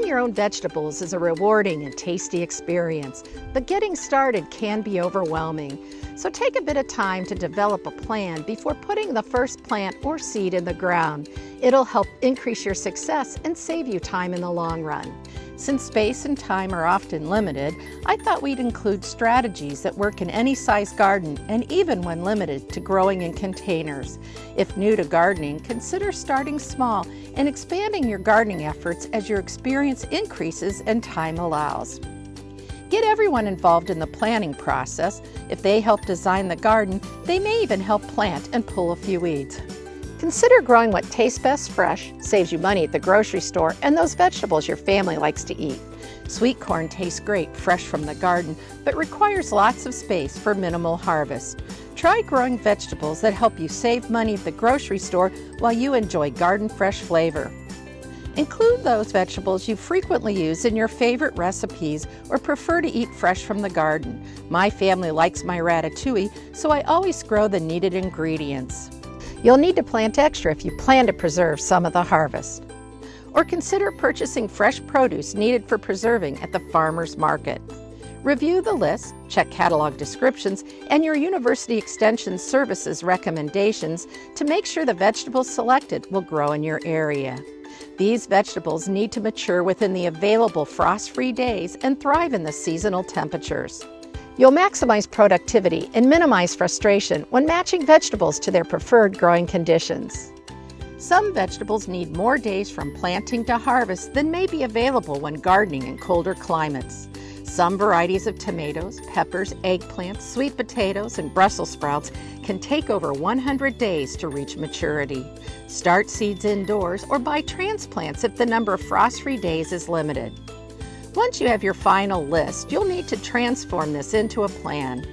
Growing your own vegetables is a rewarding and tasty experience, but getting started can be overwhelming. So take a bit of time to develop a plan before putting the first plant or seed in the ground. It'll help increase your success and save you time in the long run. Since space and time are often limited, I thought we'd include strategies that work in any size garden and even when limited to growing in containers. If new to gardening, consider starting small and expanding your gardening efforts as your experience increases and time allows. Get everyone involved in the planning process. If they help design the garden, they may even help plant and pull a few weeds. Consider growing what tastes best fresh, saves you money at the grocery store, and those vegetables your family likes to eat. Sweet corn tastes great fresh from the garden, but requires lots of space for minimal harvest. Try growing vegetables that help you save money at the grocery store while you enjoy garden fresh flavor. Include those vegetables you frequently use in your favorite recipes or prefer to eat fresh from the garden. My family likes my ratatouille, so I always grow the needed ingredients. You'll need to plant extra if you plan to preserve some of the harvest. Or consider purchasing fresh produce needed for preserving at the farmer's market. Review the list, check catalog descriptions, and your University Extension Services recommendations to make sure the vegetables selected will grow in your area. These vegetables need to mature within the available frost-free days and thrive in the seasonal temperatures. You'll maximize productivity and minimize frustration when matching vegetables to their preferred growing conditions. Some vegetables need more days from planting to harvest than may be available when gardening in colder climates. Some varieties of tomatoes, peppers, eggplants, sweet potatoes, and Brussels sprouts can take over 100 days to reach maturity. Start seeds indoors or buy transplants if the number of frost-free days is limited. Once you have your final list, you'll need to transform this into a plan.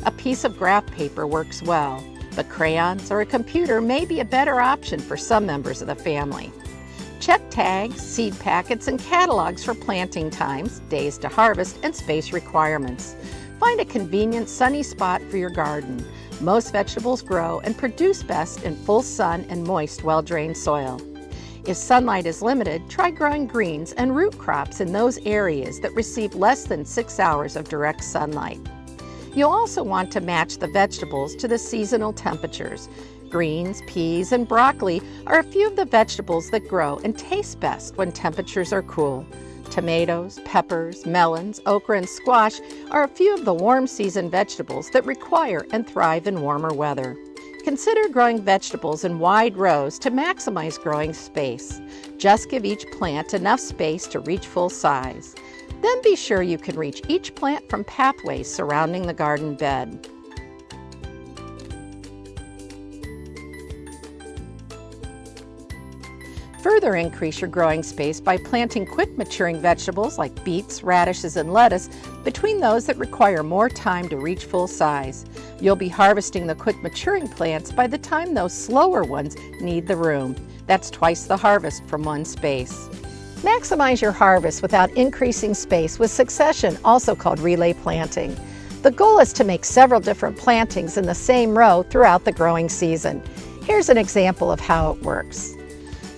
A piece of graph paper works well, but crayons or a computer may be a better option for some members of the family. Check tags, seed packets, and catalogs for planting times, days to harvest, and space requirements. Find a convenient sunny spot for your garden. Most vegetables grow and produce best in full sun and moist, well-drained soil. If sunlight is limited, try growing greens and root crops in those areas that receive less than 6 hours of direct sunlight. You'll also want to match the vegetables to the seasonal temperatures. Greens, peas, and broccoli are a few of the vegetables that grow and taste best when temperatures are cool. Tomatoes, peppers, melons, okra, and squash are a few of the warm season vegetables that require and thrive in warmer weather. Consider growing vegetables in wide rows to maximize growing space. Just give each plant enough space to reach full size. Then be sure you can reach each plant from pathways surrounding the garden bed. Further increase your growing space by planting quick maturing vegetables like beets, radishes, and lettuce between those that require more time to reach full size. You'll be harvesting the quick maturing plants by the time those slower ones need the room. That's twice the harvest from one space. Maximize your harvest without increasing space with succession, also called relay planting. The goal is to make several different plantings in the same row throughout the growing season. Here's an example of how it works.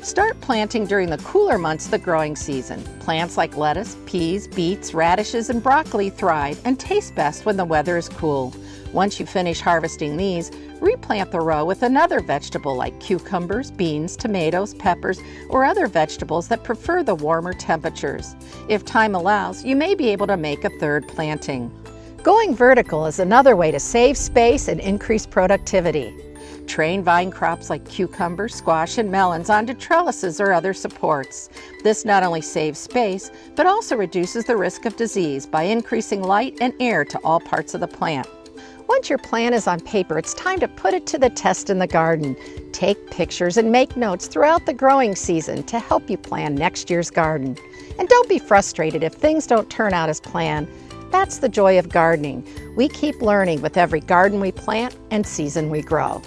Start planting during the cooler months of the growing season. Plants like lettuce, peas, beets, radishes, and broccoli thrive and taste best when the weather is cool. Once you finish harvesting these, replant the row with another vegetable like cucumbers, beans, tomatoes, peppers, or other vegetables that prefer the warmer temperatures. If time allows, you may be able to make a third planting. Going vertical is another way to save space and increase productivity. Train vine crops like cucumbers, squash, and melons onto trellises or other supports. This not only saves space, but also reduces the risk of disease by increasing light and air to all parts of the plant. Once your plan is on paper, it's time to put it to the test in the garden. Take pictures and make notes throughout the growing season to help you plan next year's garden. And don't be frustrated if things don't turn out as planned. That's the joy of gardening. We keep learning with every garden we plant and season we grow.